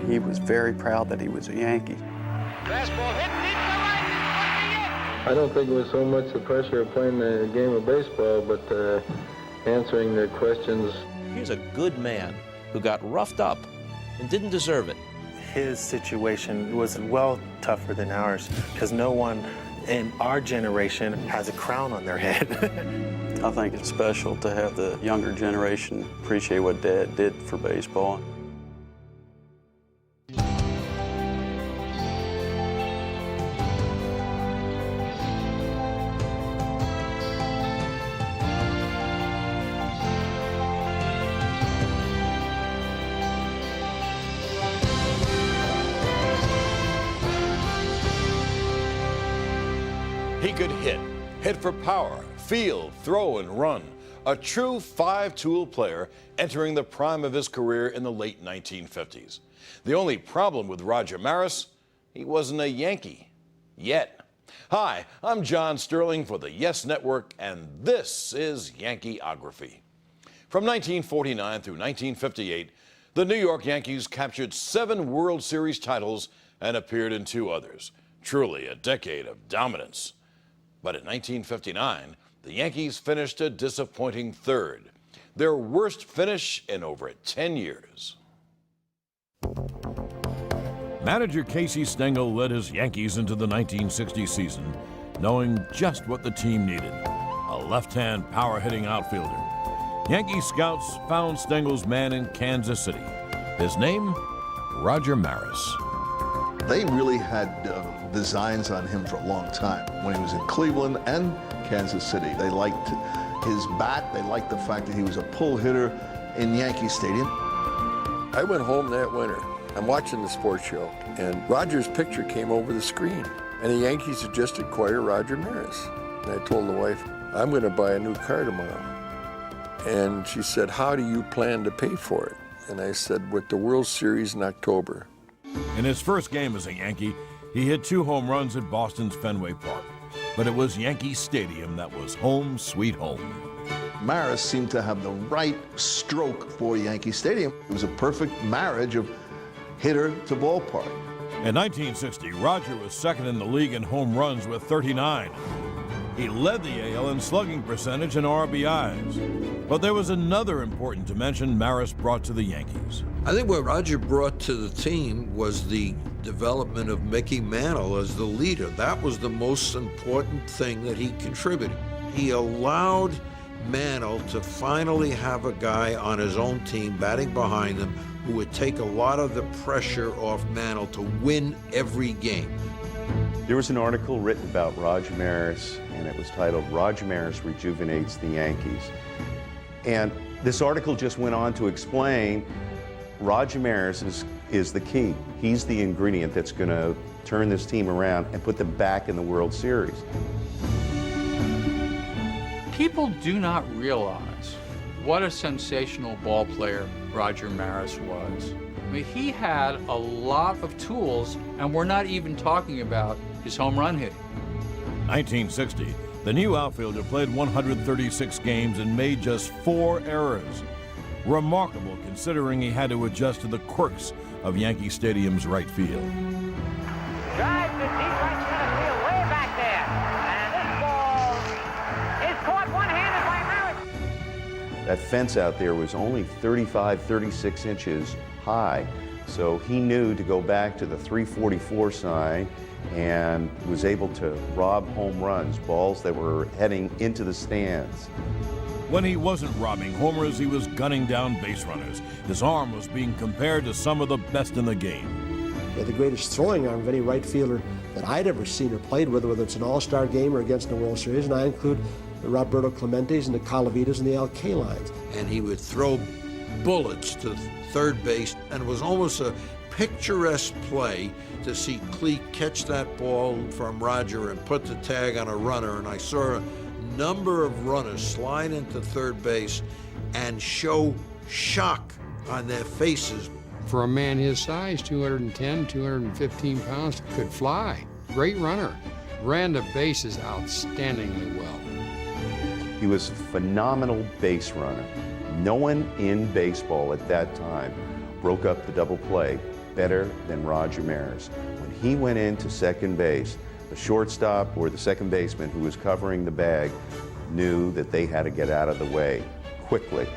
he was very proud that he was a Yankee. Fastball hit deep to right. I don't think it was so much the pressure of playing the game of baseball, but answering the questions. Here's a good man who got roughed up and didn't deserve it. His situation was well tougher than ours because no one in our generation has a crown on their head. I think it's special to have the younger generation appreciate what Dad did for baseball. He could hit for power, field, throw, and run. A true five-tool player entering the prime of his career in the late 1950s. The only problem with Roger Maris, he wasn't a Yankee yet. Hi, I'm John Sterling for the Yes Network, and this is Yankeeography. From 1949 through 1958, the New York Yankees captured 7 World Series titles and appeared in 2 others. Truly a decade of dominance. But in 1959, the Yankees finished a disappointing 3rd, their worst finish in over 10 years. Manager Casey Stengel led his Yankees into the 1960 season, knowing just what the team needed, a left-hand power-hitting outfielder. Yankee scouts found Stengel's man in Kansas City. His name, Roger Maris. They really had designs on him for a long time. When he was in Cleveland and Kansas City, they liked his bat. They liked the fact that he was a pull hitter in Yankee Stadium. I went home that winter. I'm watching the sports show, and Roger's picture came over the screen. And the Yankees had just acquired Roger Maris. And I told the wife, I'm going to buy a new car tomorrow. And she said, how do you plan to pay for it? And I said, with the World Series in October. In his first game as a Yankee, he hit 2 home runs at Boston's Fenway Park. But it was Yankee Stadium that was home sweet home. Maris seemed to have the right stroke for Yankee Stadium. It was a perfect marriage of hitter to ballpark. In 1960, Roger was second in the league in home runs with 39. He led the AL in slugging percentage and RBIs. But there was another important dimension Maris brought to the Yankees. I think what Roger brought to the team was the development of Mickey Mantle as the leader. That was the most important thing that he contributed. He allowed Mantle to finally have a guy on his own team batting behind him who would take a lot of the pressure off Mantle to win every game. There was an article written about Roger Maris, and it was titled, Roger Maris Rejuvenates the Yankees. And this article just went on to explain Roger Maris is the key. He's the ingredient that's going to turn this team around and put them back in the World Series. People do not realize what a sensational ball player Roger Maris was. I mean, he had a lot of tools, and we're not even talking about his home run hitting. 1960, the new outfielder played 136 games and made just 4 errors. Remarkable considering he had to adjust to the quirks of Yankee Stadium's right field. Drive to deep right center field, way back there. And this ball is caught one-handed by Maris. That fence out there was only 35, 36 inches high, so he knew to go back to the 344 sign and was able to rob home runs, balls that were heading into the stands. When he wasn't robbing homers, he was gunning down base runners. His arm was being compared to some of the best in the game. He had the greatest throwing arm of any right fielder that I'd ever seen or played with, whether it's an all-star game or against the World Series, and I include the Roberto Clementes and the Calavitas and the Al Kalines. And he would throw bullets to third base, and it was almost a picturesque play to see Cleek catch that ball from Roger and put the tag on a runner, and I saw a number of runners slide into third base and show shock on their faces. For a man his size, 210, 215 pounds, could fly. Great runner. Ran the bases outstandingly well. He was a phenomenal base runner. No one in baseball at that time broke up the double play better than Roger Maris. When he went into second base, the shortstop or the second baseman who was covering the bag knew that they had to get out of the way quickly.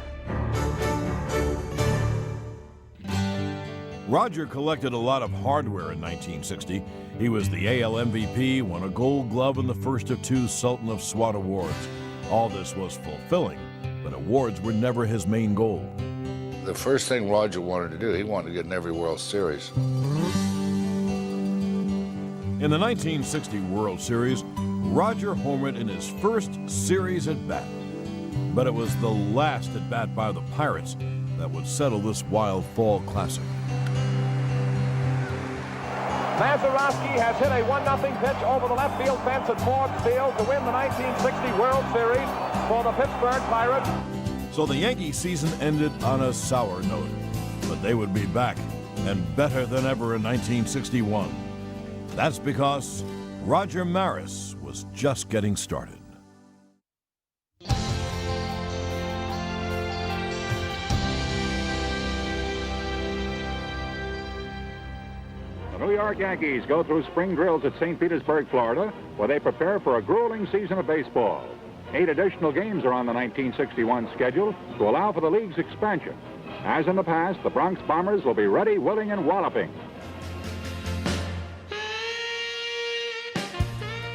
Roger collected a lot of hardware in 1960. He was the AL MVP, won a Gold Glove and the first of 2 Sultan of Swat awards. All this was fulfilling, but awards were never his main goal. The first thing Roger wanted to do, he wanted to get in every World Series. In the 1960 World Series, Roger homered in his first series at bat. But it was the last at bat by the Pirates that would settle this wild fall classic. Mazeroski has hit a 1-0 pitch over the left field fence at Ford Field to win the 1960 World Series for the Pittsburgh Pirates. So the Yankee season ended on a sour note, but they would be back and better than ever in 1961. That's because Roger Maris was just getting started. The New York Yankees go through spring drills at St. Petersburg, Florida, where they prepare for a grueling season of baseball. 8 additional games are on the 1961 schedule to allow for the league's expansion. As in the past, the Bronx Bombers will be ready, willing, and walloping.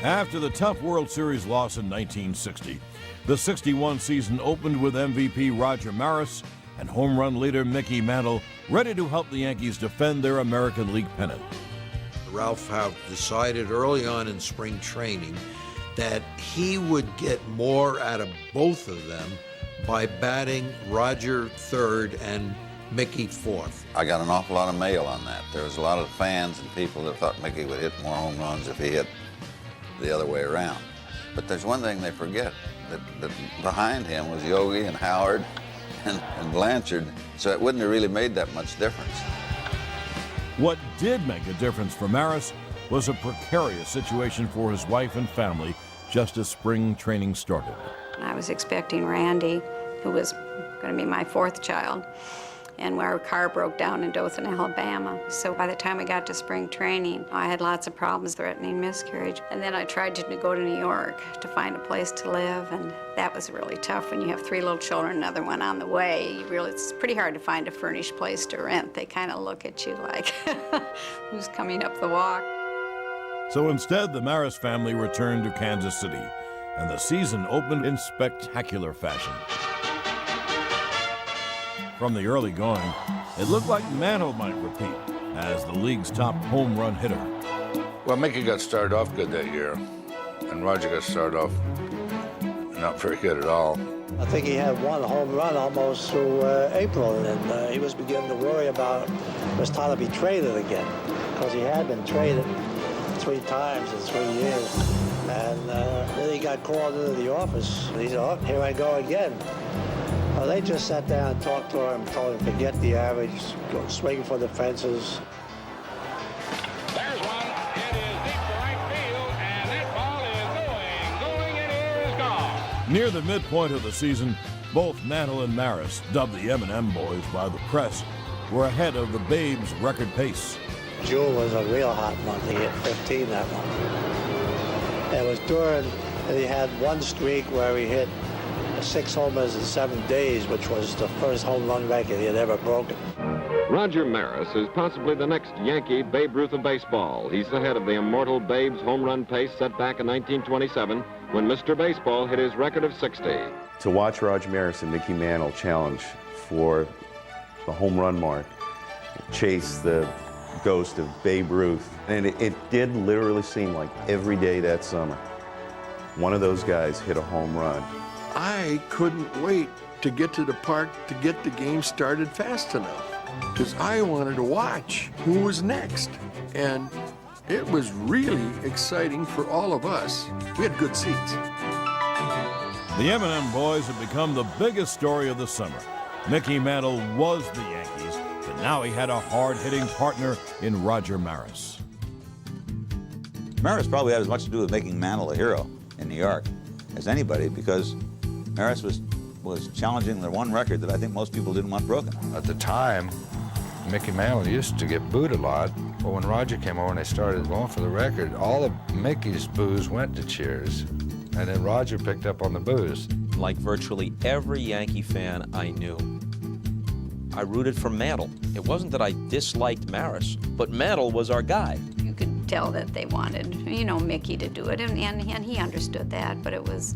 After the tough World Series loss in 1960, the 61 season opened with MVP Roger Maris and home run leader Mickey Mantle ready to help the Yankees defend their American League pennant. Ralph Houk decided early on in spring training that he would get more out of both of them by batting Roger third and Mickey fourth. I got an awful lot of mail on that. There was a lot of fans and people that thought Mickey would hit more home runs if he hit the other way around. But there's one thing they forget, that behind him was Yogi and Howard and Blanchard, so it wouldn't have really made that much difference. What did make a difference for Maris was a precarious situation for his wife and family just as spring training started. I was expecting Randy, who was going to be my 4th child, and our car broke down in Dothan, Alabama. So by the time I got to spring training, I had lots of problems threatening miscarriage. And then I tried to go to New York to find a place to live, and that was really tough when you have 3 little children, another one on the way. It's pretty hard to find a furnished place to rent. They kind of look at you like, who's coming up the walk? So instead, the Maris family returned to Kansas City, and the season opened in spectacular fashion. From the early going, it looked like Mantle might repeat as the league's top home run hitter. Well, Mickey got started off good that year, and Roger got started off not very good at all. I think he had 1 home run almost through April, and he was beginning to worry about it was time to be traded again, because he had been traded 3 times in 3 years. And then he got called into the office, and he said, oh, here I go again. Well, they just sat down and talked to him, told him forget the average, go swing for the fences. There's one. It is deep to right field, and that ball is going, it is gone. Near the midpoint of the season, both Mantle and Maris, dubbed the M&M boys by the press, were ahead of the Babe's record pace. June was a real hot month. He hit 15 that month. It was during, and he had one streak where he hit 6 homers in 7 days, which was the first home run record he had ever broken. Roger Maris is possibly the next Yankee Babe Ruth of baseball. He's ahead of the immortal Babe's home run pace set back in 1927 when Mr. Baseball hit his record of 60. To watch Roger Maris and Mickey Mantle challenge for the home run mark, chase the ghost of Babe Ruth, and it did literally seem like every day that summer, one of those guys hit a home run. I couldn't wait to get to the park to get the game started fast enough because I wanted to watch who was next. And it was really exciting for all of us. We had good seats. The M&M boys had become the biggest story of the summer. Mickey Mantle was the Yankees, but now he had a hard-hitting partner in Roger Maris. Maris probably had as much to do with making Mantle a hero in New York as anybody, because Maris was challenging the one record that I think most people didn't want broken. At the time, Mickey Mantle used to get booed a lot, but when Roger came over and they started going for the record, all of Mickey's boos went to cheers, and then Roger picked up on the boos. Like virtually every Yankee fan I knew, I rooted for Mantle. It wasn't that I disliked Maris, but Mantle was our guy. You could tell that they wanted, you know, Mickey to do it, and he understood that, but it was,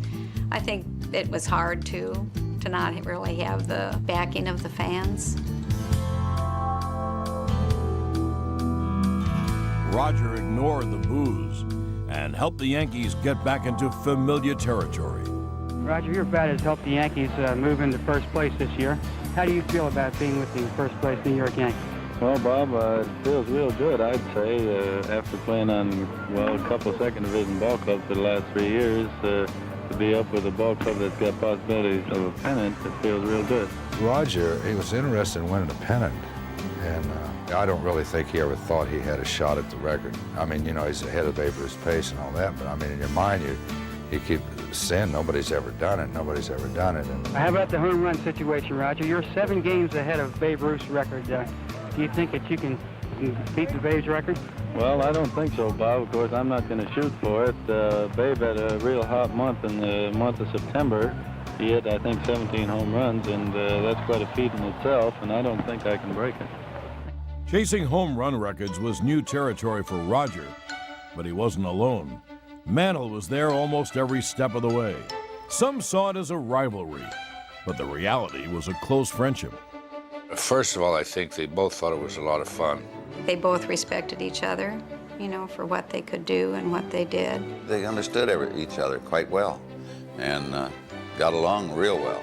I think it was hard to not really have the backing of the fans. Roger ignored the boos and helped the Yankees get back into familiar territory. Roger, your bat has helped the Yankees move into first place this year. How do you feel about being with the first place New York Yankees? Well, Bob, it feels real good, I'd say, after playing on, well, a couple of second division ball clubs for the last 3 years. To be up with a ball club that's got possibilities of a pennant, it feels real good. Roger, he was interested in winning a pennant, and I don't really think he ever thought he had a shot at the record. I mean, you know, he's ahead of Babe Ruth's pace and all that, but I mean, in your mind, you keep saying nobody's ever done it, nobody's ever done it. And how about the home run situation, Roger? You're 7 games ahead of Babe Ruth's record. Do you think that you can beat the Babe's record? Well, I don't think so, Bob. Of course, I'm not going to shoot for it. Babe had a real hot month in the month of September. He hit, I think, 17 home runs, and that's quite a feat in itself, and I don't think I can break it. Chasing home run records was new territory for Roger, but he wasn't alone. Mantle was there almost every step of the way. Some saw it as a rivalry, but the reality was a close friendship. First of all, I think they both thought it was a lot of fun. They both respected each other, you know, for what they could do and what they did. They understood each other quite well and got along real well.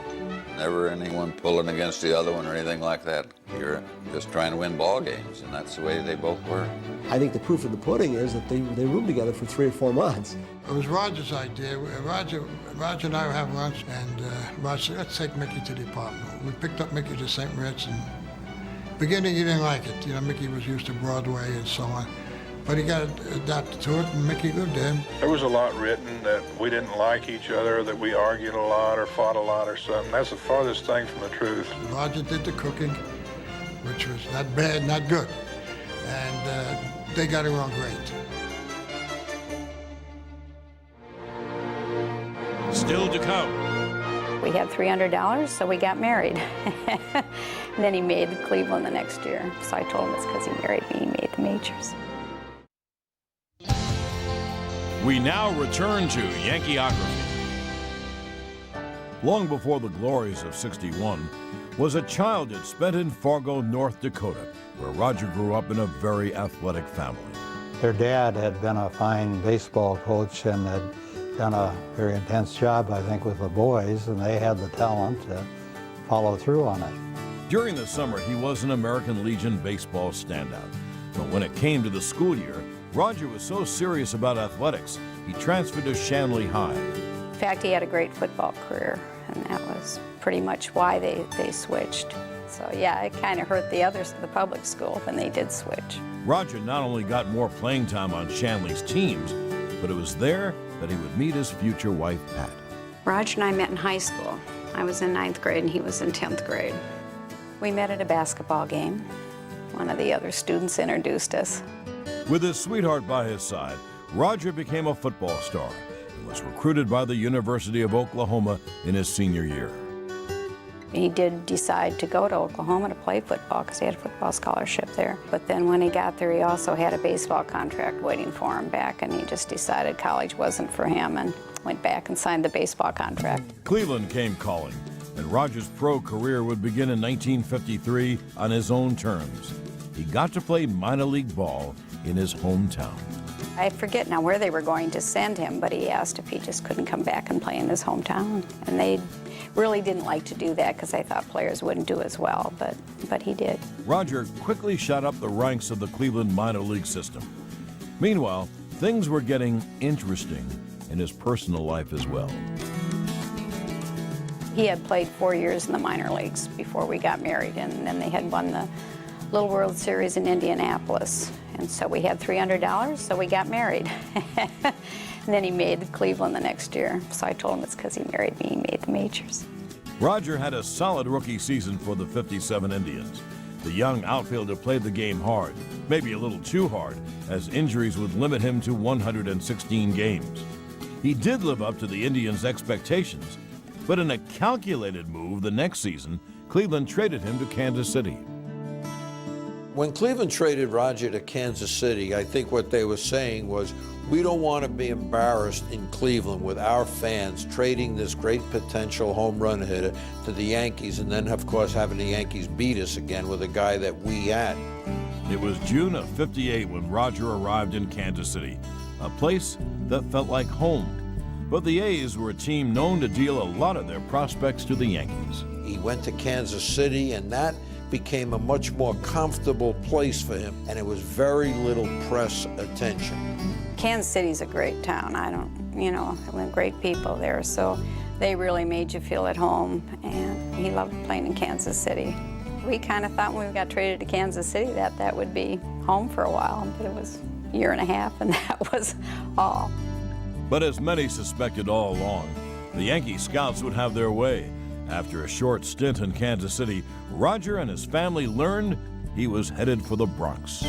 Never anyone pulling against the other one or anything like that. You're just trying to win ball games, and that's the way they both were. I think the proof of the pudding is that they roomed together for 3 or 4 months. It was Roger's idea. Roger and I were having lunch, and Roger said, let's take Mickey to the apartment. We picked up Mickey to St. Moritz, and beginning he didn't like it. You know, Mickey was used to Broadway and so on. But he got adapted to it, and Mickey lived there. There was a lot written that we didn't like each other, that we argued a lot or fought a lot or something. That's the farthest thing from the truth. Roger did the cooking, which was not bad, not good. And they got along great. Still to come. We had $300, so we got married. And then he made Cleveland the next year. So I told him it's because he married me, he made the majors. We now return to Yankeeography. Long before the glories of '61 was a childhood spent in Fargo, North Dakota, where Roger grew up in a very athletic family. Their dad had been a fine baseball coach and had done a very intense job, I think, with the boys, and they had the talent to follow through on it. During the summer, he was an American Legion baseball standout. But when it came to the school year, Roger was so serious about athletics, he transferred to Shanley High. In fact, he had a great football career, and that was pretty much why they switched. So yeah, it kind of hurt the others at the public school when they did switch. Roger not only got more playing time on Shanley's teams, but it was there that he would meet his future wife, Pat. Roger and I met in high school. I was in 9th grade and he was in 10th grade. We met at a basketball game. One of the other students introduced us. With his sweetheart by his side, Roger became a football star and was recruited by the University of Oklahoma in his senior year. He did decide to go to Oklahoma to play football because he had a football scholarship there. But then when he got there, he also had a baseball contract waiting for him back, and he just decided college wasn't for him and went back and signed the baseball contract. Cleveland came calling, and Roger's pro career would begin in 1953 on his own terms. He got to play minor league ball in his hometown. I forget now where they were going to send him, but he asked if he just couldn't come back and play in his hometown. And they really didn't like to do that because they thought players wouldn't do as well, but he did. Roger quickly shot up the ranks of the Cleveland minor league system. Meanwhile, things were getting interesting in his personal life as well. He had played 4 years in the minor leagues before we got married, and then they had won the Little World Series in Indianapolis. And so we had $300, so we got married. And then he made Cleveland the next year. So I told him it's because he married me, he made the majors. Roger had a solid rookie season for the '57 Indians. The young outfielder played the game hard, maybe a little too hard, as injuries would limit him to 116 games. He did live up to the Indians' expectations, but in a calculated move the next season, Cleveland traded him to Kansas City. When Cleveland traded Roger to Kansas City, I think what they were saying was, we don't want to be embarrassed in Cleveland with our fans trading this great potential home run hitter to the Yankees, and then, of course, having the Yankees beat us again with a guy that we had. It was June of '58 when Roger arrived in Kansas City, a place that felt like home. But the A's were a team known to deal a lot of their prospects to the Yankees. He went to Kansas City, and that became a much more comfortable place for him, and it was very little press attention. Kansas City's a great town. Great people there, so they really made you feel at home, and he loved playing in Kansas City. We kind of thought when we got traded to Kansas City that would be home for a while, but it was a year and a half, and that was all. But as many suspected all along, the Yankee scouts would have their way. After a short stint in Kansas City, Roger and his family learned he was headed for the Bronx.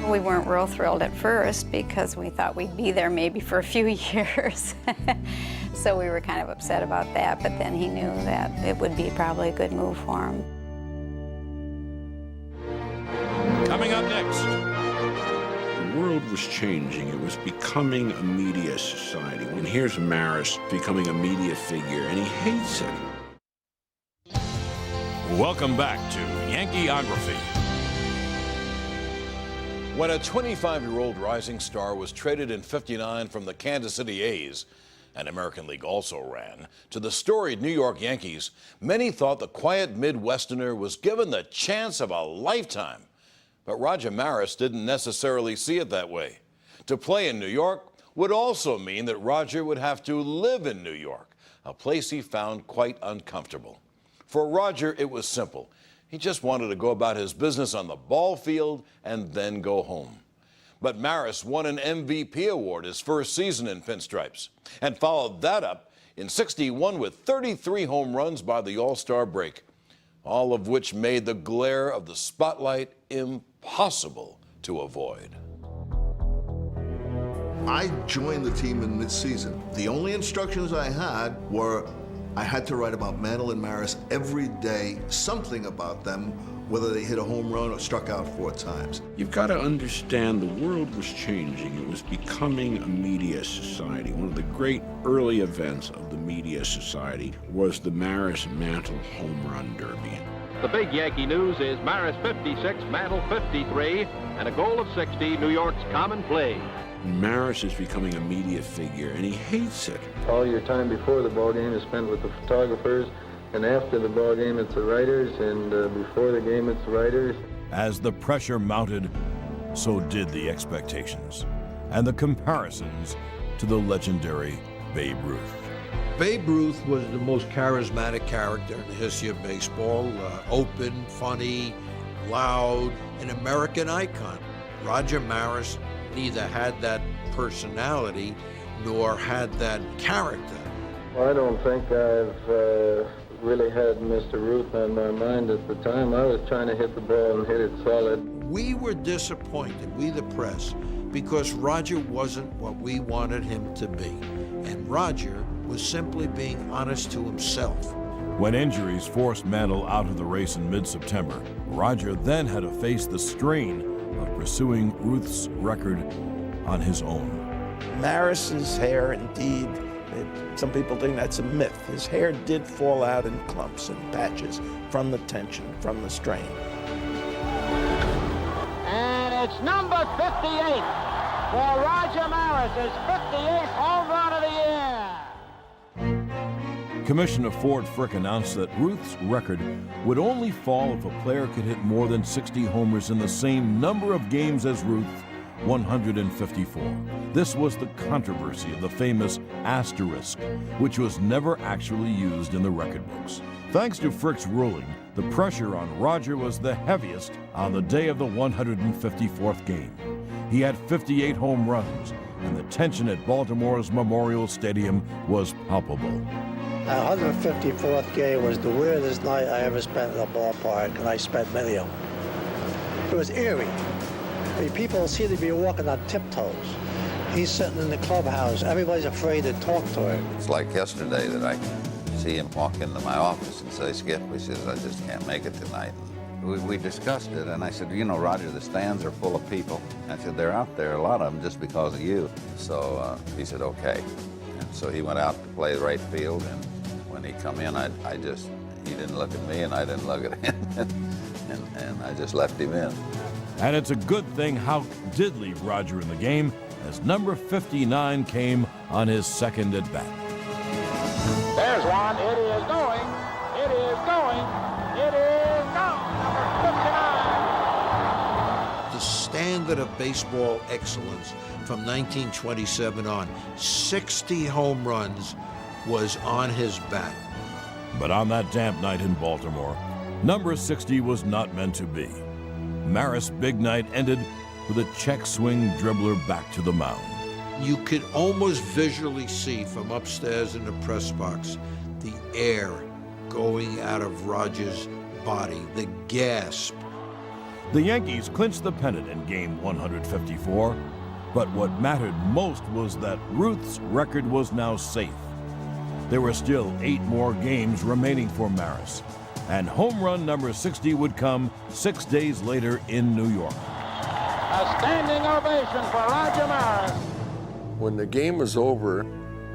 We weren't real thrilled at first because we thought we'd be there maybe for a few years. So we were kind of upset about that, but then he knew that it would be probably a good move for him. Coming up next. The world was changing. It was becoming a media society. And here's Maris becoming a media figure, and he hates it. Welcome back to Yankeeography. When a 25-year-old rising star was traded in '59 from the Kansas City A's, an American League also ran, to the storied New York Yankees, many thought the quiet Midwesterner was given the chance of a lifetime. But Roger Maris didn't necessarily see it that way. To play in New York would also mean that Roger would have to live in New York, a place he found quite uncomfortable. For Roger, it was simple. He just wanted to go about his business on the ball field and then go home. But Maris won an MVP award his first season in pinstripes and followed that up in '61 with 33 home runs by the All-Star break, all of which made the glare of the spotlight impossible to avoid. I joined the team in mid-season. The only instructions I had were I had to write about Mantle and Maris every day, something about them, whether they hit a home run or struck out 4 times. You've got to understand the world was changing. It was becoming a media society. One of the great early events of the media society was the Maris-Mantle Home Run Derby. The big Yankee news is Maris 56, Mantle 53, and a goal of 60, New York's commonplace. Maris is becoming a media figure, and he hates it. All your time before the ball game is spent with the photographers, and after the ball game it's the writers, and before the game it's the writers. As the pressure mounted, so did the expectations and the comparisons to the legendary Babe Ruth. Babe Ruth was the most charismatic character in the history of baseball. Open, funny, loud, an American icon. Roger Maris neither had that personality nor had that character. Well, I don't think I've really had Mr. Ruth on my mind at the time. I was trying to hit the ball and hit it solid. We were disappointed, we the press, because Roger wasn't what we wanted him to be. And Roger was simply being honest to himself. When injuries forced Mantle out of the race in mid-September, Roger then had to face the strain of pursuing Ruth's record on his own. Maris's hair, indeed, some people think that's a myth. His hair did fall out in clumps and patches from the tension, from the strain. And it's number 58 for Roger Maris, his 58th home run of the year. Commissioner Ford Frick announced that Ruth's record would only fall if a player could hit more than 60 homers in the same number of games as Ruth, 154. This was the controversy of the famous asterisk, which was never actually used in the record books. Thanks to Frick's ruling, the pressure on Roger was the heaviest on the day of the 154th game. He had 58 home runs, and the tension at Baltimore's Memorial Stadium was palpable. The 154th game was the weirdest night I ever spent in a ballpark, and I spent many of them. It was eerie. I mean, people seem to be walking on tiptoes. He's sitting in the clubhouse. Everybody's afraid to talk to him. It's like yesterday that I see him walk into my office and say, Skip, he says, I just can't make it tonight. We discussed it, and I said, you know, Roger, the stands are full of people. I said, they're out there, a lot of them, just because of you. So he said, okay. And so he went out to play the right field, and when he come in, he didn't look at me, and I didn't look at him, and I just left him in. And it's a good thing Houck did leave Roger in the game, as number 59 came on his second at-bat. There's one. It is going. It is going. It is gone. Number 59. The standard of baseball excellence from 1927 on, 60 home runs, was on his bat. But on that damp night in Baltimore, number 60 was not meant to be. Maris' big night ended with a check swing dribbler back to the mound. You could almost visually see from upstairs in the press box the air going out of Roger's body, the gasp. The Yankees clinched the pennant in game 154, but what mattered most was that Ruth's record was now safe. There were still 8 more games remaining for Maris, and home run number 60 would come 6 days later in New York. A standing ovation for Roger Maris. When the game was over,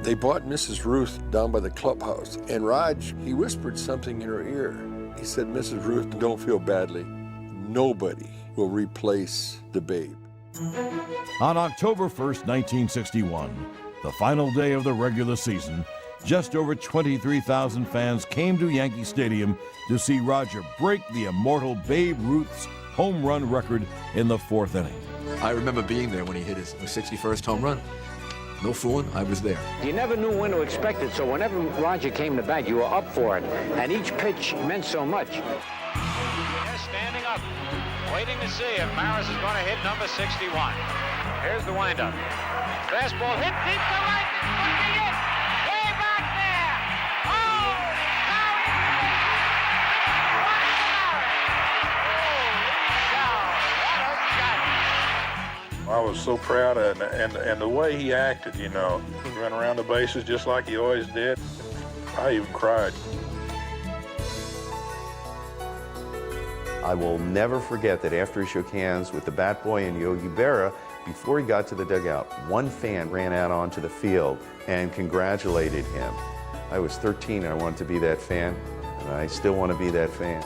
they brought Mrs. Ruth down by the clubhouse, and Raj, he whispered something in her ear. He said, Mrs. Ruth, don't feel badly. Nobody will replace the Babe. On October 1st, 1961, the final day of the regular season, just over 23,000 fans came to Yankee Stadium to see Roger break the immortal Babe Ruth's home run record in the 4th inning. I remember being there when he hit his 61st home run. No fooling, I was there. You never knew when to expect it, so whenever Roger came to bat, you were up for it. And each pitch meant so much. Yes, standing up, waiting to see if Maris is going to hit number 61. Here's the windup. Fastball hit deep to right. It's going to be it. Way back there. Oh, now I was so proud of it, and the way he acted, you know, run around the bases just like he always did. I even cried. I will never forget that after he shook hands with the Bat Boy and Yogi Berra, before he got to the dugout, one fan ran out onto the field and congratulated him. I was 13 and I wanted to be that fan, and I still want to be that fan.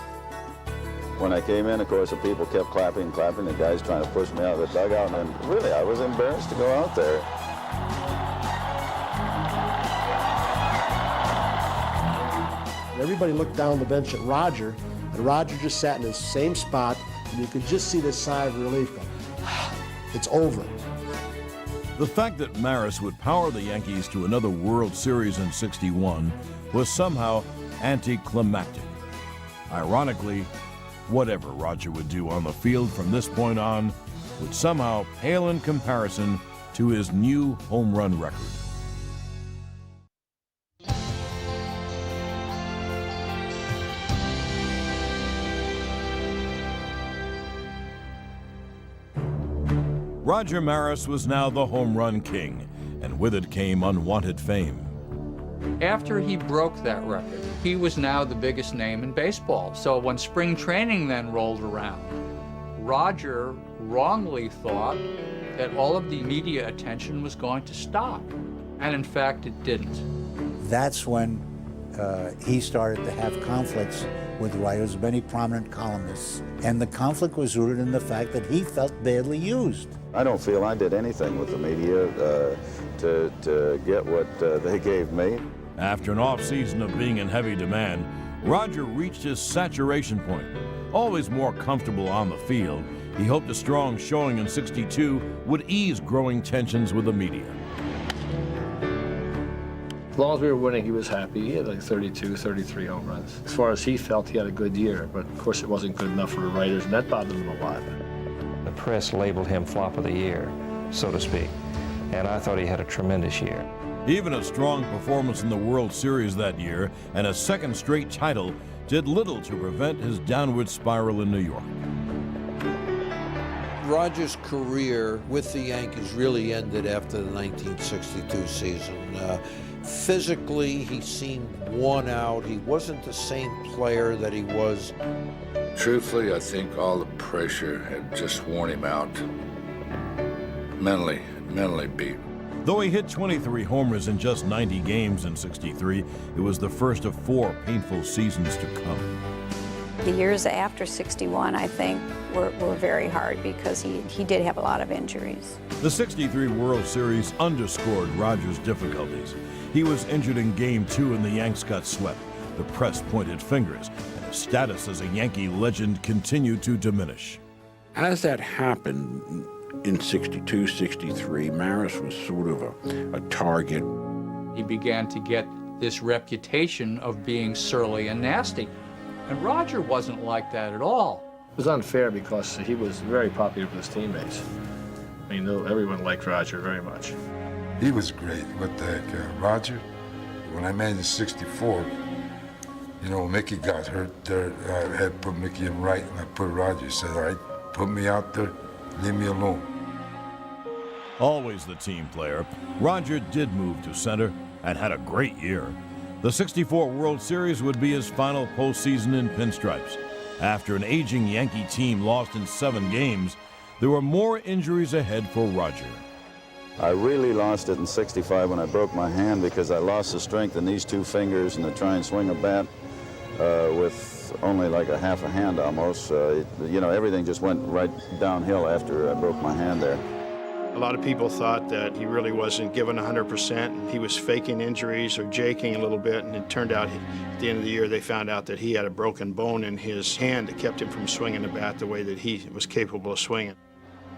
When I came in, of course, the people kept clapping and clapping. The guys trying to push me out of the dugout, and really, I was embarrassed to go out there. Everybody looked down the bench at Roger, and Roger just sat in his same spot, and you could just see this sigh of relief go, it's over. The fact that Maris would power the Yankees to another World Series in '61 was somehow anticlimactic. Ironically, whatever Roger would do on the field from this point on would somehow pale in comparison to his new home run record. Roger Maris was now the home run king, and with it came unwanted fame. After he broke that record, he was now the biggest name in baseball. So when spring training then rolled around, Roger wrongly thought that all of the media attention was going to stop. And in fact, it didn't. That's when he started to have conflicts with writers, many prominent columnists. And the conflict was rooted in the fact that he felt badly used. I don't feel I did anything with the media to get what they gave me. After an off-season of being in heavy demand, Roger reached his saturation point. Always more comfortable on the field, he hoped a strong showing in '62 would ease growing tensions with the media. As long as we were winning, he was happy. He had like 32, 33 home runs. As far as he felt, he had a good year, but of course it wasn't good enough for the writers, and that bothered him a lot. The press labeled him flop of the year, so to speak, and I thought he had a tremendous year. Even a strong performance in the World Series that year and a second straight title did little to prevent his downward spiral in New York. Roger's career with the Yankees really ended after the 1962 season. Physically, he seemed worn out. He wasn't the same player that he was. Truthfully, I think all the pressure had just worn him out. Mentally beat. Though he hit 23 homers in just 90 games in '63, it was the first of 4 painful seasons to come. The years after '61, I think, were very hard because he did have a lot of injuries. The '63 World Series underscored Rogers' difficulties. He was injured in Game 2 and the Yanks got swept. The press pointed fingers, and his status as a Yankee legend continued to diminish. As that happened in '62, '63, Maris was sort of a target. He began to get this reputation of being surly and nasty. And Roger wasn't like that at all. It was unfair because he was very popular with his teammates. I mean, everyone liked Roger very much. He was great. What the heck, Roger? When I made in '64, you know, Mickey got hurt there. I had to put Mickey in right, and I put Roger. He said, all right, put me out there, leave me alone. Always the team player, Roger did move to center and had a great year. The '64 World Series would be his final postseason in pinstripes. After an aging Yankee team lost in 7 games, there were more injuries ahead for Roger. I really lost it in '65 when I broke my hand because I lost the strength in these 2 fingers and to try and swing a bat with only like a half a hand almost. You know, everything just went right downhill after I broke my hand there. A lot of people thought that he really wasn't given 100%. He was faking injuries or jaking a little bit, and it turned out at the end of the year they found out that he had a broken bone in his hand that kept him from swinging the bat the way that he was capable of swinging.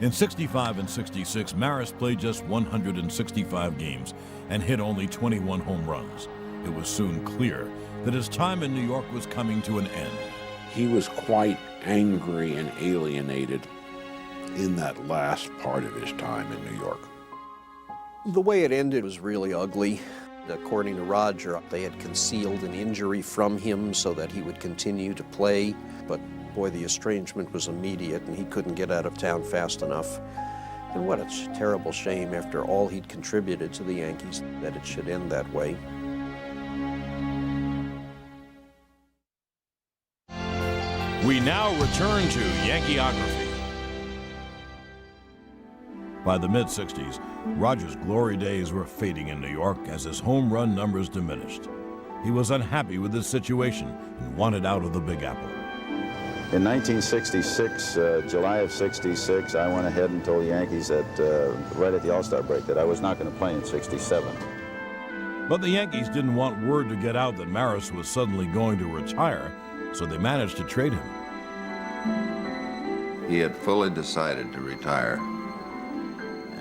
In '65 and '66, Maris played just 165 games and hit only 21 home runs. It was soon clear that his time in New York was coming to an end. He was quite angry and alienated in that last part of his time in New York. The way it ended was really ugly. According to Roger, they had concealed an injury from him so that he would continue to play, but boy, the estrangement was immediate and he couldn't get out of town fast enough. And what a terrible shame after all he'd contributed to the Yankees that it should end that way. We now return to Yankeeography. By the mid-'60s, Roger's glory days were fading in New York as his home run numbers diminished. He was unhappy with his situation and wanted out of the Big Apple. In 1966, July of '66, I went ahead and told the Yankees that right at the All-Star break that I was not going to play in '67. But the Yankees didn't want word to get out that Maris was suddenly going to retire, so they managed to trade him. He had fully decided to retire.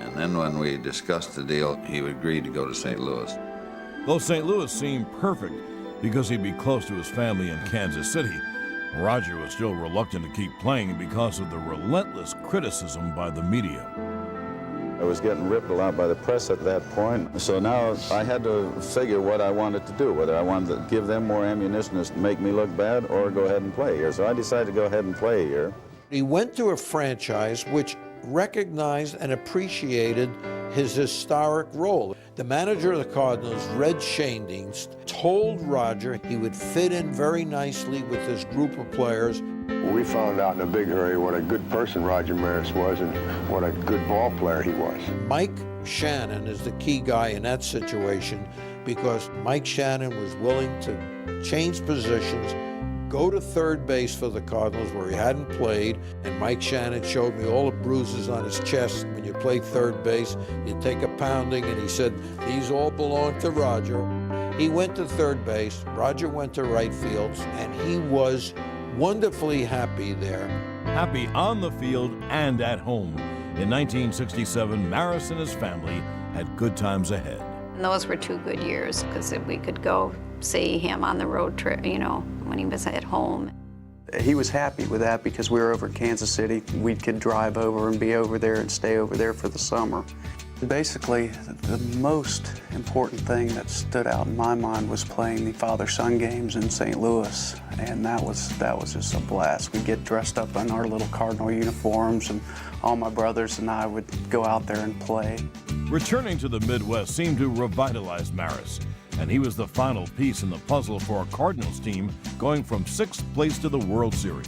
And then when we discussed the deal, he agreed to go to St. Louis. Though St. Louis seemed perfect because he'd be close to his family in Kansas City, Roger was still reluctant to keep playing because of the relentless criticism by the media. I was getting ripped a lot by the press at that point, so now I had to figure what I wanted to do, whether I wanted to give them more ammunition to make me look bad or go ahead and play here. So I decided to go ahead and play here. He went to a franchise which recognized and appreciated his historic role. The manager of the Cardinals, Red Schoendienst, told Roger he would fit in very nicely with this group of players. We found out in a big hurry what a good person Roger Maris was and what a good ball player he was. Mike Shannon is the key guy in that situation because Mike Shannon was willing to change positions, go to third base for the Cardinals where he hadn't played, and Mike Shannon showed me all the bruises on his chest. When you play third base, you take a pounding, and he said, these all belong to Roger. He went to third base, Roger went to right field, and he was wonderfully happy there. Happy on the field and at home. In 1967, Maris and his family had good times ahead. And those were 2 good years because we could go see him on the road trip, you know, when he was at home. He was happy with that because we were over in Kansas City. We could drive over and be over there and stay over there for the summer. Basically, the most important thing that stood out in my mind was playing the father-son games in St. Louis, and that was just a blast. We'd get dressed up in our little Cardinal uniforms, and all my brothers and I would go out there and play. Returning to the Midwest seemed to revitalize Maris, and he was the final piece in the puzzle for a Cardinals team going from 6th place to the World Series.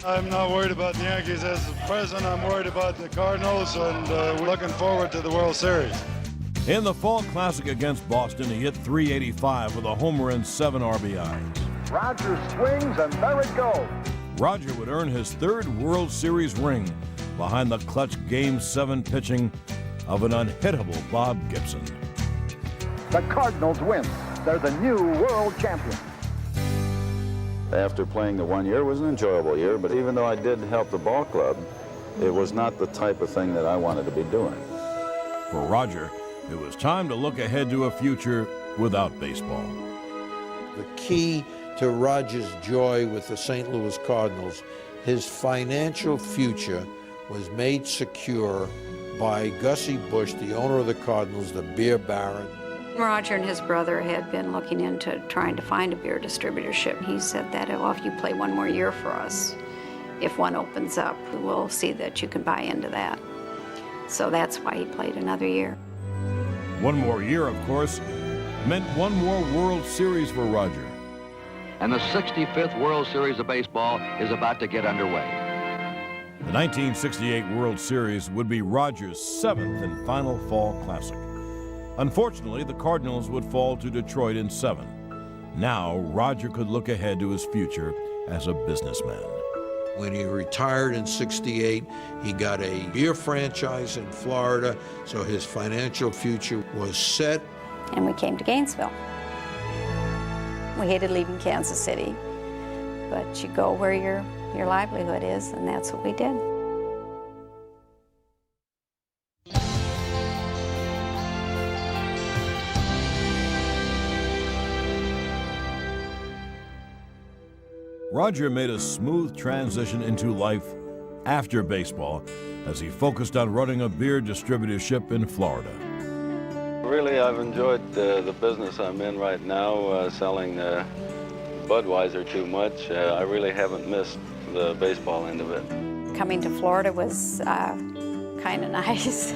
I'm not worried about the Yankees as the president. I'm worried about the Cardinals, and we're looking forward to the World Series. In the Fall Classic against Boston, he hit .385 with a homer and 7 RBIs. Roger swings, and there it goes. Roger would earn his 3rd World Series ring behind the clutch Game 7 pitching of an unhittable Bob Gibson. The Cardinals win. They're the new world champion. After playing the 1 year, it was an enjoyable year, but even though I did help the ball club, it was not the type of thing that I wanted to be doing. For Roger, it was time to look ahead to a future without baseball. The key to Roger's joy with the St. Louis Cardinals, his financial future was made secure by Gussie Busch, the owner of the Cardinals, the beer baron. Roger and his brother had been looking into trying to find a beer distributorship. He said that, well, if you play one more year for us, if one opens up, we'll see that you can buy into that. So that's why he played another year. One more year, of course, meant one more World Series for Roger. And the 65th World Series of baseball is about to get underway. The 1968 World Series would be Roger's 7th and final Fall Classic. Unfortunately, the Cardinals would fall to Detroit in 7. Now, Roger could look ahead to his future as a businessman. When he retired in '68, he got a beer franchise in Florida, so his financial future was set. And we came to Gainesville. We hated leaving Kansas City, but you go where your livelihood is, and that's what we did. Roger made a smooth transition into life after baseball as he focused on running a beer distributorship in Florida. Really, I've enjoyed the business I'm in right now, selling Budweiser too much. I really haven't missed the baseball end of it. Coming to Florida was kind of nice.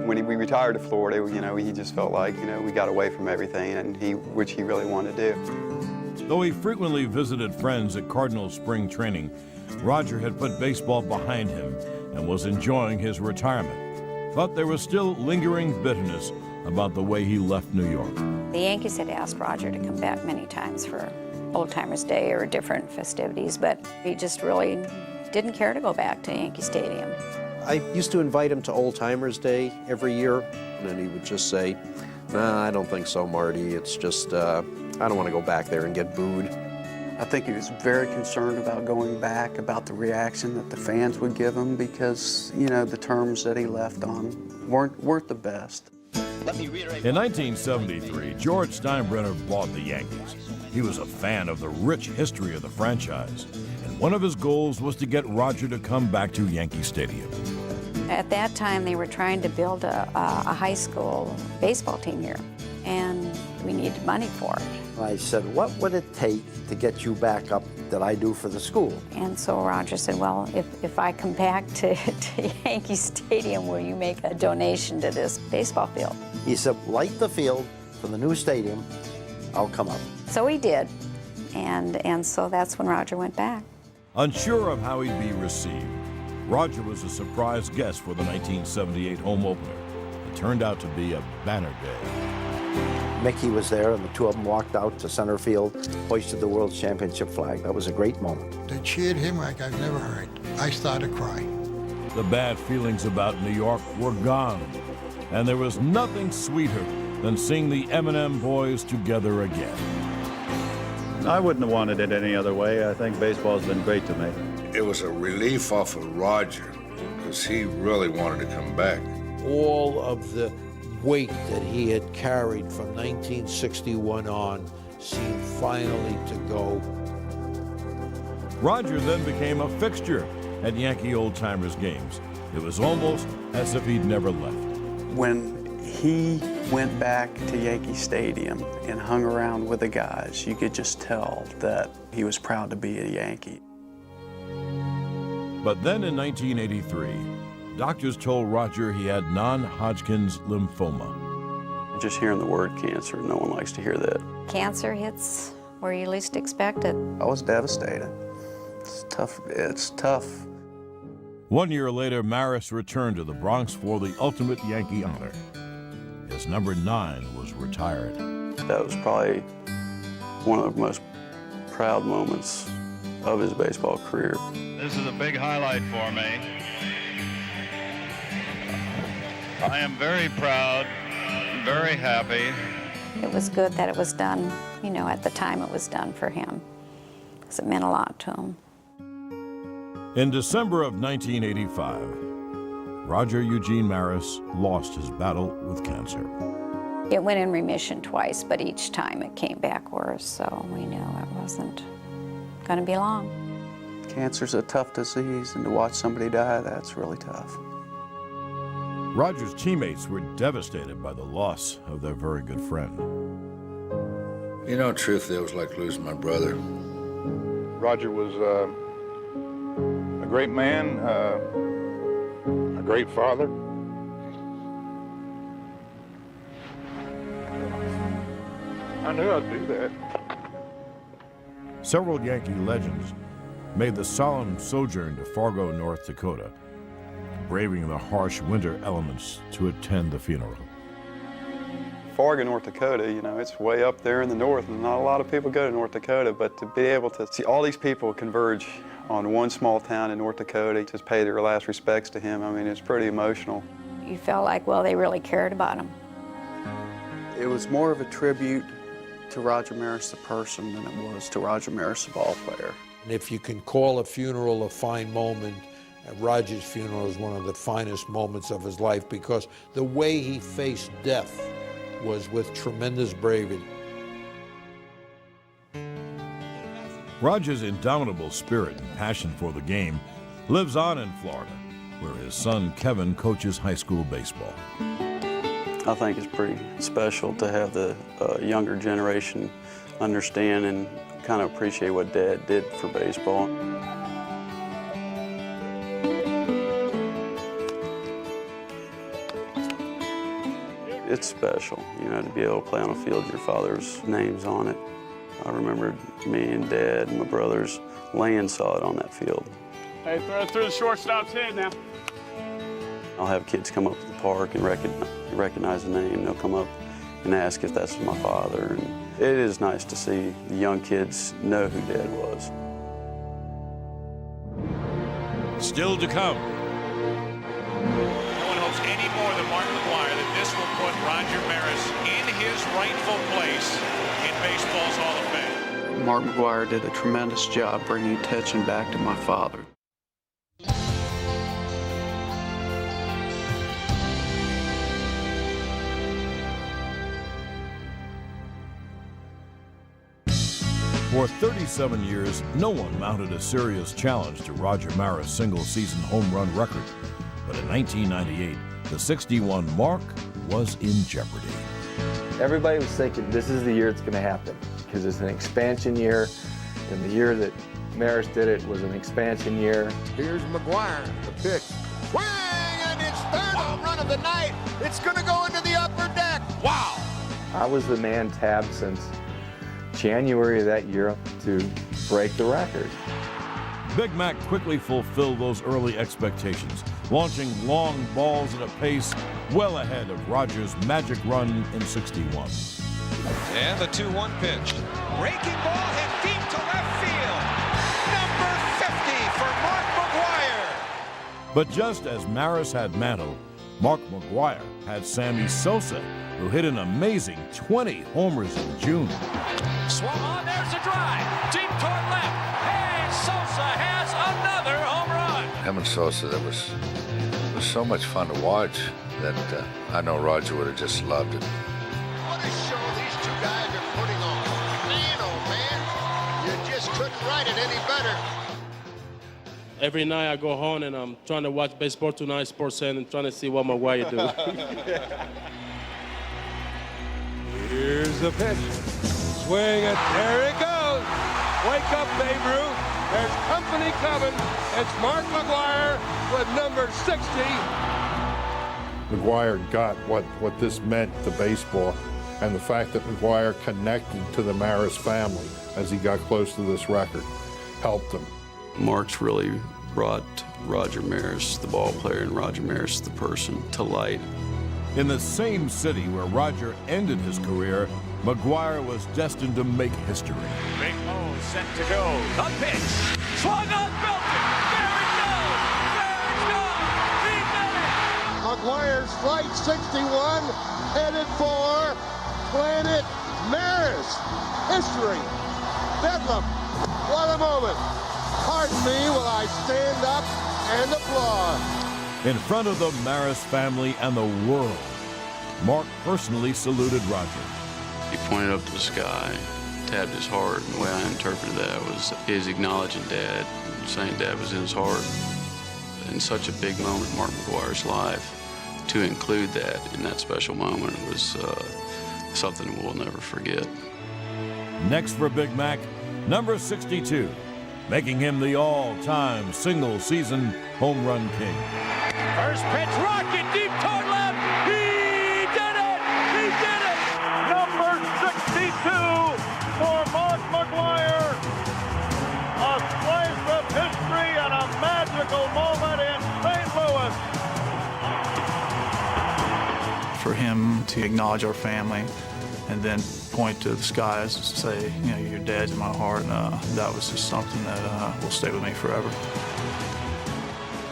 When we retired to Florida, he just felt like, we got away from everything, and which he really wanted to do. Though he frequently visited friends at Cardinals spring training, Roger had put baseball behind him and was enjoying his retirement. But there was still lingering bitterness about the way he left New York. The Yankees had asked Roger to come back many times for Old Timers Day or different festivities, but he just really didn't care to go back to Yankee Stadium. I used to invite him to Old Timers Day every year, and then he would just say, "Nah, I don't think so, Marty. It's just, I don't want to go back there and get booed." I think he was very concerned about going back, about the reaction that the fans would give him, because, the terms that he left on weren't the best. In 1973, George Steinbrenner bought the Yankees. He was a fan of the rich history of the franchise, and one of his goals was to get Roger to come back to Yankee Stadium. At that time, they were trying to build a high school baseball team here, and we needed money for it. I said, what would it take to get you back up that I do for the school? And so Roger said, well, if I come back to Yankee Stadium, will you make a donation to this baseball field? He said, light the field for the new stadium, I'll come up. So he did, and so that's when Roger went back. Unsure of how he'd be received, Roger was a surprise guest for the 1978 home opener. It turned out to be a banner day. Mickey was there, and the two of them walked out to center field, hoisted the World Championship flag. That was a great moment. They cheered him like I've never heard. I started crying. The bad feelings about New York were gone, and there was nothing sweeter than seeing the M&M boys together again. I wouldn't have wanted it any other way. I think baseball's been great to me. It was a relief off of Roger, because he really wanted to come back. All of the weight that he had carried from 1961 on seemed finally to go. Roger then became a fixture at Yankee old-timers games. It was almost as if he'd never left. When he went back to Yankee Stadium and hung around with the guys, you could just tell that he was proud to be a Yankee. But then in 1983, doctors told Roger he had non-Hodgkin's lymphoma. Just hearing the word cancer, no one likes to hear that. Cancer hits where you least expect it. I was devastated. It's tough. It's tough. 1 year later, Maris returned to the Bronx for the ultimate Yankee honor. His number 9 was retired. That was probably one of the most proud moments of his baseball career. This is a big highlight for me. I am very proud, very happy. It was good that it was done, you know, at the time it was done for him, because it meant a lot to him. In December of 1985, Roger Eugene Maris lost his battle with cancer. It went in remission twice, but each time it came back worse, so we knew it wasn't going to be long. Cancer's a tough disease, and to watch somebody die, that's really tough. Roger's teammates were devastated by the loss of their very good friend. You know, truthfully, it was like losing my brother. Roger was a great man, a great father. I knew I'd do that. Several Yankee legends made the solemn sojourn to Fargo, North Dakota, braving the harsh winter elements to attend the funeral. Fargo, North Dakota, you know, it's way up there in the north, and not a lot of people go to North Dakota, but to be able to see all these people converge on one small town in North Dakota, just pay their last respects to him, I mean, it's pretty emotional. You felt like, well, they really cared about him. It was more of a tribute to Roger Maris the person than it was to Roger Maris the ball player. And if you can call a funeral a fine moment, Roger's funeral is one of the finest moments of his life because the way he faced death was with tremendous bravery. Roger's indomitable spirit and passion for the game lives on in Florida, where his son Kevin coaches high school baseball. I think it's pretty special to have the younger generation understand and kind of appreciate what Dad did for baseball. It's special, you know, to be able to play on a field your father's name's on it. I remember me and Dad and my brothers laying saw it on that field. Hey, throw it through the shortstop's head now. I'll have kids come up to the park and recognize the name. They'll come up and ask if that's my father. And it is nice to see the young kids know who Dad was. Still to come. No one hopes any more than Mark McGwire that this will put Roger Maris in his rightful place in baseball's Hall of Fame. Mark McGwire did a tremendous job bringing attention back to my father. For 37 years, no one mounted a serious challenge to Roger Maris' single-season home run record. But in 1998, the 61 mark was in jeopardy. Everybody was thinking this is the year it's going to happen because it's an expansion year, and the year that Maris did it was an expansion year. Here's McGwire, the pitch. Swing, and it's third home run of the night. It's going to go into the upper deck. Wow! I was the man tabbed since January of that year to break the record. Big Mac quickly fulfilled those early expectations, launching long balls at a pace well ahead of Roger's magic run in '61. And the 2-1 pitch. Breaking ball hit deep to left field. Number 50 for Mark McGwire. But just as Maris had Mantle, Mark McGwire had Sammy Sosa, who hit an amazing 20 homers in June. Swung on, there's a drive. Deep toward left. Hey, Sosa has another home run. Him and Sosa, that was so much fun to watch that I know Roger would have just loved it. What a show these two guys are putting on. Man, oh man, you just couldn't write it any better. Every night I go home and I'm trying to watch Baseball Tonight, Sports Center, and trying to see what McGuire do. Here's the pitch. Swing it. There it goes. Wake up, Babe Ruth. There's company coming. It's Mark McGuire with number 60. McGuire got what this meant to baseball, and the fact that McGuire connected to the Maris family as he got close to this record helped him. Mark's really brought Roger Maris, the ball player, and Roger Maris, the person, to light. In the same city where Roger ended his career, McGuire was destined to make history. Big Mo set to go. The pitch. Swung on, belted. There it goes. There it's gone. He did it. McGuire's flight 61 headed for Planet Maris. History. Bedlam. What a moment. Pardon me while I stand up and applaud. In front of the Maris family and the world, Mark personally saluted Roger. He pointed up to the sky, tapped his heart, and the way I interpreted that was his acknowledging Dad, saying Dad was in his heart. In such a big moment in Mark McGuire's life, to include that in that special moment was something we'll never forget. Next for Big Mac, number 62, making him the all-time single-season home run king. First pitch, rocket deep toward left. He did it! He did it! Number 62 for Mark McGuire. A slice of history and a magical moment in St. Louis. For him to acknowledge our family and then point to the skies and say, you know, your dad's in my heart, that was just something that will stay with me forever.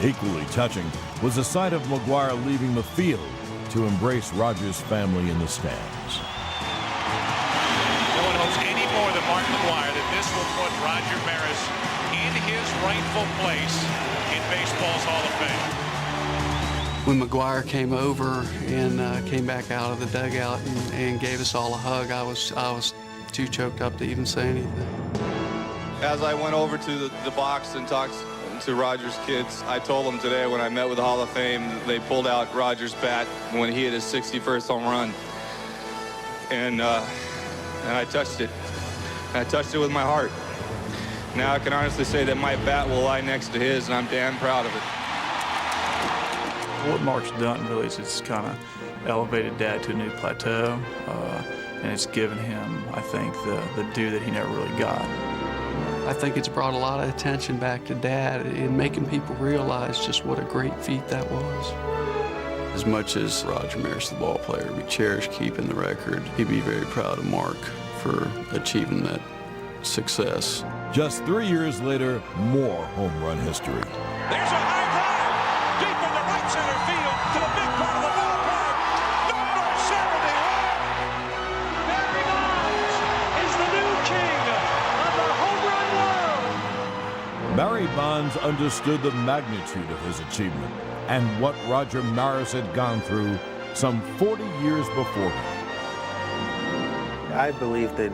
Equally touching was the sight of McGuire leaving the field to embrace Roger's family in the stands. No one hopes any more than Mark McGuire that this will put Roger Maris in his rightful place in baseball's Hall of Fame. When McGuire came over and came back out of the dugout and gave us all a hug, I was too choked up to even say anything. As I went over to the box and talked to Roger's kids, I told them today when I met with the Hall of Fame, they pulled out Roger's bat when he hit his 61st home run. And I touched it. I touched it with my heart. Now I can honestly say that my bat will lie next to his, and I'm damn proud of it. What Mark's done really is it's kind of elevated Dad to a new plateau, and it's given him, I think, the due that he never really got. I think it's brought a lot of attention back to Dad in making people realize just what a great feat that was. As much as Roger Maris, the ball player, we cherish keeping the record, he'd be very proud of Mark for achieving that success. Just 3 years later, more home run history. There's a high drive deep into right center field to the big part of the ballpark. Number 71. Barry Bonds is the new king of the home run world. Barry Bonds understood the magnitude of his achievement and what Roger Maris had gone through some 40 years before him. I believe that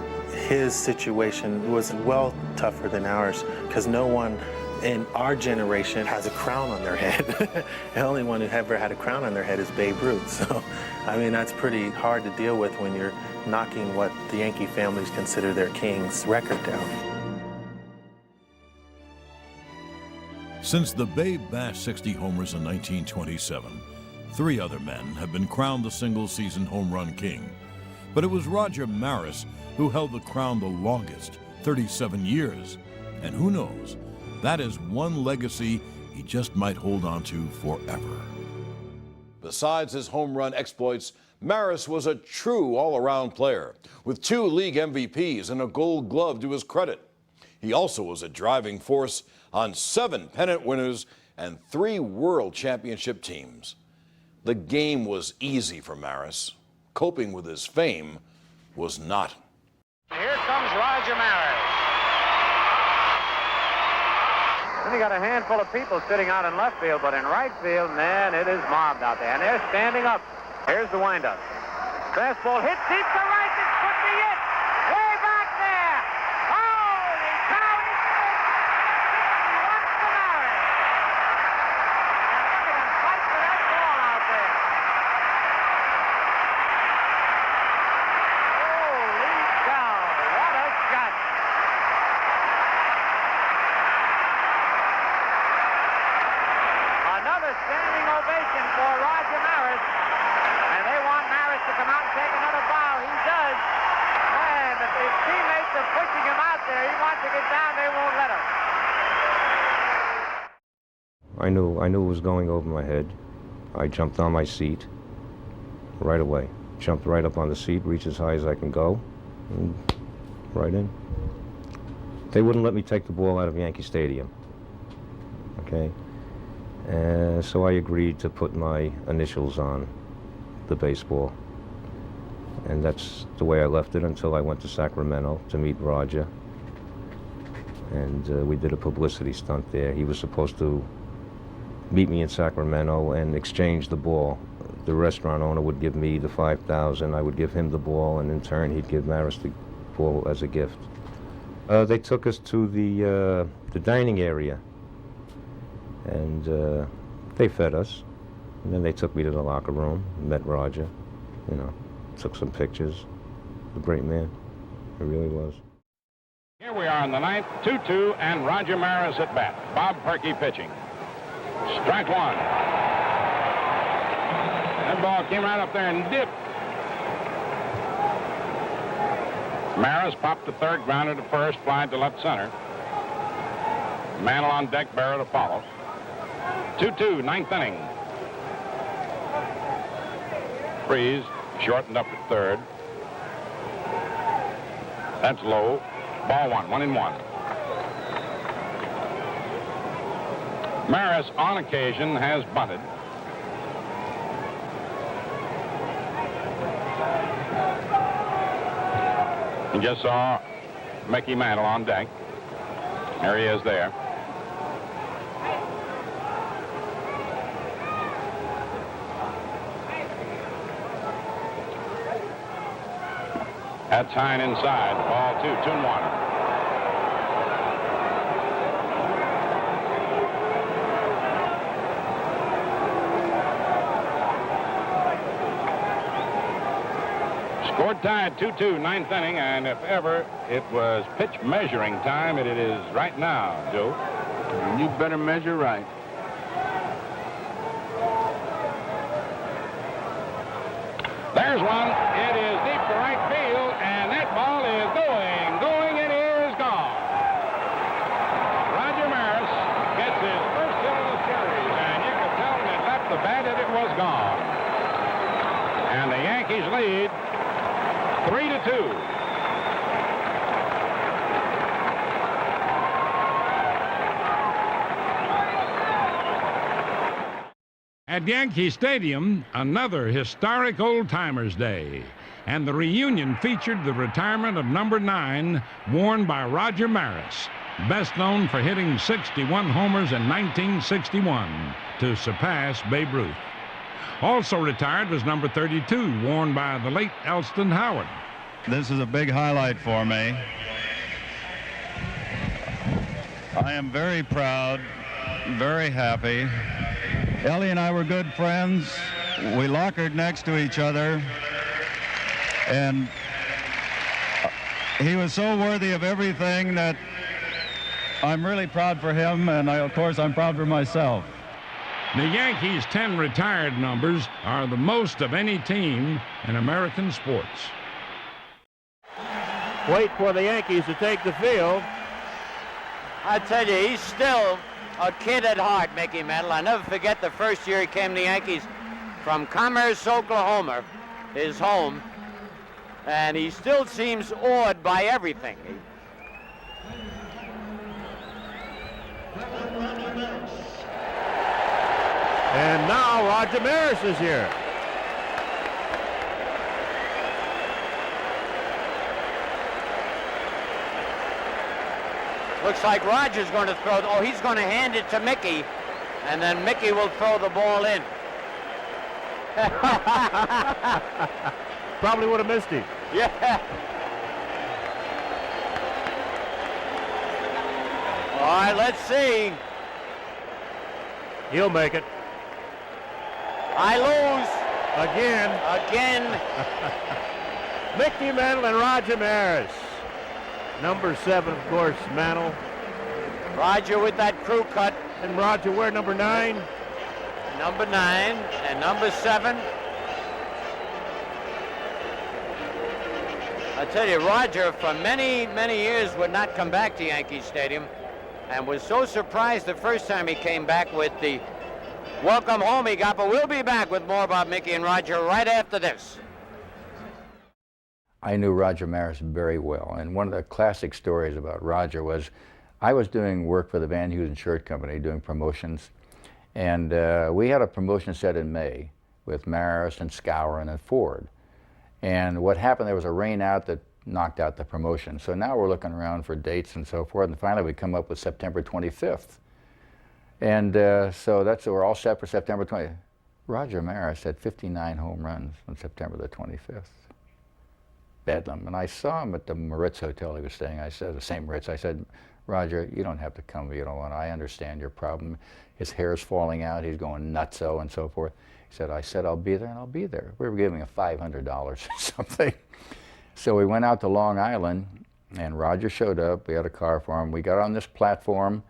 his situation was well tougher than ours because no one in our generation has a crown on their head. The only one who ever had a crown on their head is Babe Ruth. So, I mean, that's pretty hard to deal with when you're knocking what the Yankee families consider their king's record down. Since the Babe bashed 60 homers in 1927, 3 other men have been crowned the single-season home run king. But it was Roger Maris who held the crown the longest, 37 years. And who knows, that is one legacy he just might hold on to forever. Besides his home run exploits, Maris was a true all-around player, with 2 league MVPs and a Gold Glove to his credit. He also was a driving force on 7 pennant winners and 3 world championship teams. The game was easy for Maris. Coping with his fame was not. Here comes Roger Maris. Then you got a handful of people sitting out in left field, but in right field, man, it is mobbed out there. And they're standing up. Here's the windup. Fastball hit deep to right. This could be it. Way back there. Holy cow, it's Maris. Ruth are pushing him out there. He wants to get down. They won't let him. I knew it was going over my head. I jumped on my seat right away. Jumped right up on the seat, reached as high as I can go, and right in. They wouldn't let me take the ball out of Yankee Stadium. Okay? And so I agreed to put my initials on the baseball. And that's the way I left it until I went to Sacramento to meet Roger. And we did a publicity stunt there. He was supposed to meet me in Sacramento and exchange the ball. The restaurant owner would give me the $5,000, I would give him the ball, and in turn he'd give Maris the ball as a gift. They took us to the dining area, and they fed us. And then they took me to the locker room, met Roger, took some pictures. A great man, he really was. Here we are in the ninth, 2-2, and Roger Maris at bat. Bob Perky pitching. Strike one. That ball came right up there and dipped. Maris popped to third, grounded to first, flied to left center. Mantle on deck, Barrett to follow. 2-2, ninth inning. Freeze, shortened up at third. That's low. Ball one, 1-1. Maris, on occasion, has bunted. You just saw Mickey Mantle on deck. There he is there. That's high and inside. Ball 2-1. Scored tied 2-2, ninth inning, and if ever it was pitch measuring time, it is right now, Joe. And you better measure right. There's one. It is deep to right field, and that ball is going, it is gone. Roger Maris gets his first hit of the series, and you could tell when it left the bat that it was gone. And the Yankees lead 3-2. At Yankee Stadium, another historic old-timers day. And the reunion featured the retirement of number 9, worn by Roger Maris, best known for hitting 61 homers in 1961 to surpass Babe Ruth. Also retired was number 32, worn by the late Elston Howard. This is a big highlight for me. I am very proud, very happy. Ellie and I were good friends. We lockered next to each other. And he was so worthy of everything that I'm really proud for him, and of course I'm proud for myself. The Yankees' 10 retired numbers are the most of any team in American sports. Wait for the Yankees to take the field. I tell you, he's still a kid at heart, Mickey Mantle. I'll never forget the first year he came to the Yankees from Commerce, Oklahoma, his home, and he still seems awed by everything. And now Roger Maris is here. Looks like Roger's going to throw. Oh, he's going to hand it to Mickey, and then Mickey will throw the ball in. Probably would have missed him. Yeah. All right, let's see. He'll make it. I lose. Again. Again. Mickey Mantle and Roger Maris. Number 7, of course, Mantle. Roger with that crew cut. And Roger, where number 9? Number 9 and number 7. I tell you, Roger, for many, many years would not come back to Yankee Stadium and was so surprised the first time he came back with the welcome home he got, but we'll be back with more about Mickey and Roger right after this. I knew Roger Maris very well, and one of the classic stories about Roger was I was doing work for the Van Heusen Shirt Company, doing promotions, and we had a promotion set in May with Maris and Skowron and Ford. And what happened, there was a rain out that knocked out the promotion. So now we're looking around for dates and so forth, and finally we come up with September 25th. And so we're all set for September 20th. Roger Maris had 59 home runs on September the 25th. Bedlam. And I saw him at the Moritz Hotel he was staying. I said, the same Moritz, I said, Roger, you don't have to come if you don't want to. I understand your problem. His hair's falling out, he's going nutso and so forth. He said, I'll be there, and I'll be there. We were giving him $500 or something. So we went out to Long Island, and Roger showed up. We had a car for him. We got on this platform.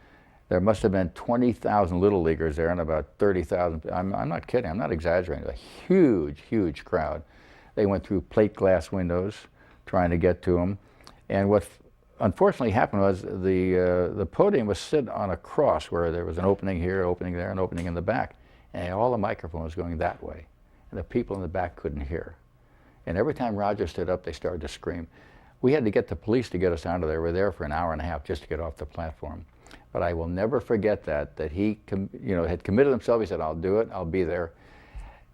There must have been 20,000 little leaguers there and about 30,000. I'm not kidding. I'm not exaggerating. A huge, huge crowd. They went through plate glass windows trying to get to him. And what unfortunately happened was the podium was set on a cross where there was an opening here, opening there, and opening in the back. And all the microphones going that way. And the people in the back couldn't hear. And every time Roger stood up, they started to scream. We had to get the police to get us out of there. We were there for an hour and a half just to get off the platform. But I will never forget that he had committed himself. He said, I'll do it, I'll be there.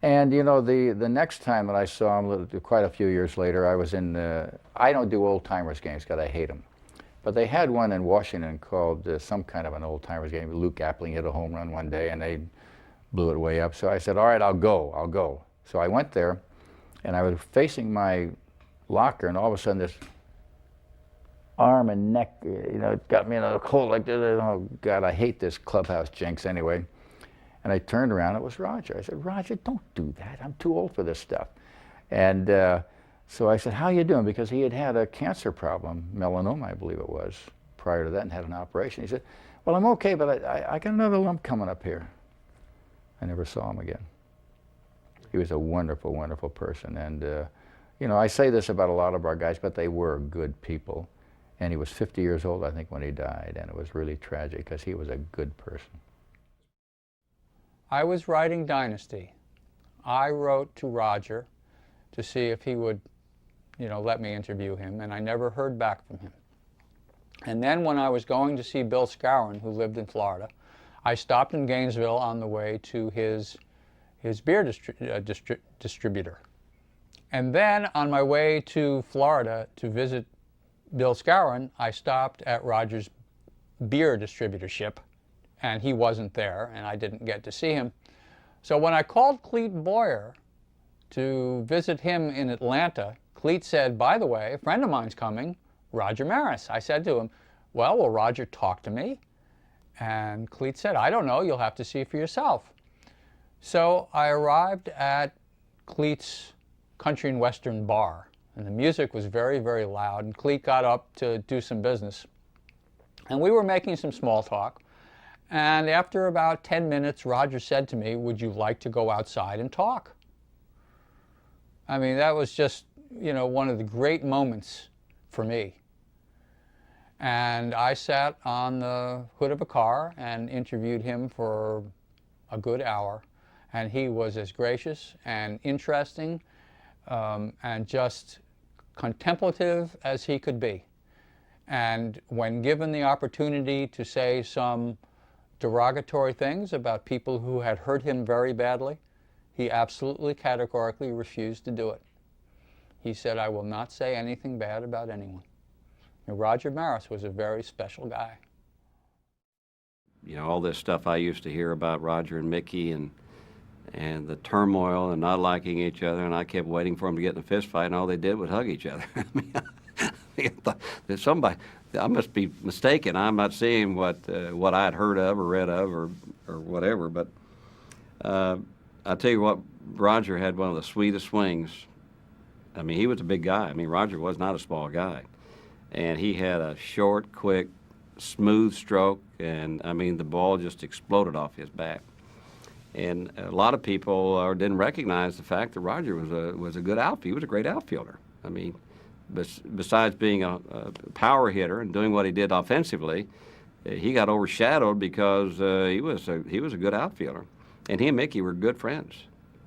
And the next time that I saw him, quite a few years later, I was in, I don't do old timers games because I hate them. But they had one in Washington called some kind of an old timers game. Luke Appling hit a home run one day and they blew it way up. So I said, all right, I'll go. So I went there and I was facing my locker, and all of a sudden this arm and neck, it got me in a cold like this. Oh God, I hate this clubhouse jinx anyway. And I turned around, it was Roger. I said, Roger, don't do that. I'm too old for this stuff. And so I said, how you doing? Because he had a cancer problem, melanoma, I believe it was, prior to that, and had an operation. He said, well, I'm okay, but I got another lump coming up here. I never saw him again. He was a wonderful, wonderful person. And, I say this about a lot of our guys, but they were good people. And he was 50 years old, I think, when he died. And it was really tragic because he was a good person. I was writing Dynasty. I wrote to Roger to see if he would, let me interview him. And I never heard back from him. And then when I was going to see Bill Skowron, who lived in Florida, I stopped in Gainesville on the way to his beer distributor. And then on my way to Florida to visit Bill Skowron, I stopped at Roger's beer distributorship, and he wasn't there, and I didn't get to see him. So when I called Cleet Boyer to visit him in Atlanta, Cleet said, by the way, a friend of mine's coming, Roger Maris. I said to him, well, will Roger talk to me? And Cleet said, I don't know, you'll have to see for yourself. So I arrived at Cleet's Country and Western bar, and the music was very, very loud, and Cleet got up to do some business. And we were making some small talk, and after about 10 minutes, Roger said to me, would you like to go outside and talk? I mean, that was just, one of the great moments for me. And I sat on the hood of a car and interviewed him for a good hour. And he was as gracious and interesting and just contemplative as he could be. And when given the opportunity to say some derogatory things about people who had hurt him very badly, he absolutely categorically refused to do it. He said, I will not say anything bad about anyone. And Roger Maris was a very special guy. All this stuff I used to hear about Roger and Mickey and the turmoil and not liking each other, and I kept waiting for them to get in a fist fight, and all they did was hug each other. Somebody, I must be mistaken. I'm not seeing what I'd heard of or read of or whatever, but I'll tell you what, Roger had one of the sweetest swings. I mean, he was a big guy. I mean, Roger was not a small guy. And he had a short, quick, smooth stroke, and I mean, the ball just exploded off his bat. And a lot of people didn't recognize the fact that Roger was a good outfielder. He was a great outfielder. I mean, besides being a power hitter and doing what he did offensively, he got overshadowed because he was a good outfielder, and he and Mickey were good friends,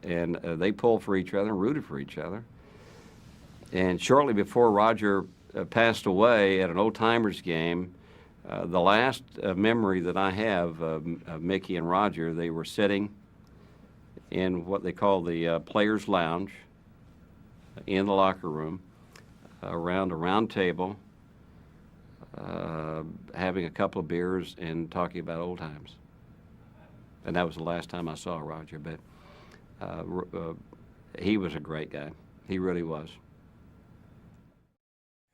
and they pulled for each other and rooted for each other. And shortly before Roger passed away at an old timers game, the last memory that I have of Mickey and Roger, they were sitting in what they call the players' lounge in the locker room around a round table, having a couple of beers and talking about old times. And that was the last time I saw Roger, but he was a great guy. He really was.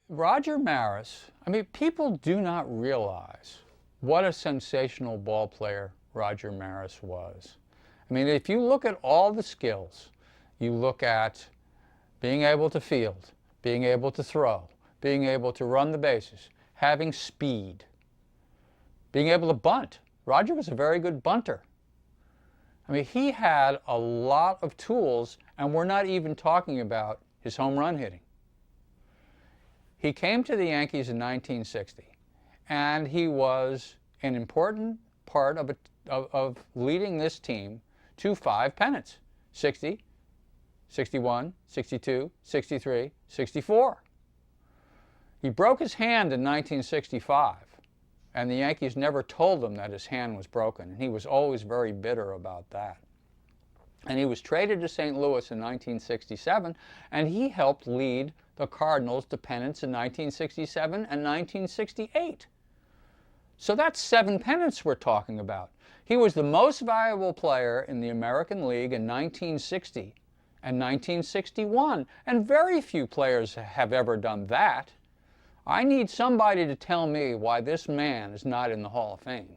Roger Maris, I mean, people do not realize what a sensational ball player Roger Maris was. I mean, if you look at all the skills, you look at being able to field, being able to throw, being able to run the bases, having speed, being able to bunt. Roger was a very good bunter. I mean, he had a lot of tools, and we're not even talking about his home run hitting. He came to the Yankees in 1960, and he was an important part of leading this team to 5 pennants: 60, 61, 62, 63, 64. He broke his hand in 1965, and the Yankees never told him that his hand was broken, and he was always very bitter about that. And he was traded to St. Louis in 1967, and he helped lead the Cardinals to pennants in 1967 and 1968. So that's 7 pennants we're talking about. He was the most valuable player in the American League in 1960 and 1961, and very few players have ever done that. I need somebody to tell me why this man is not in the Hall of Fame.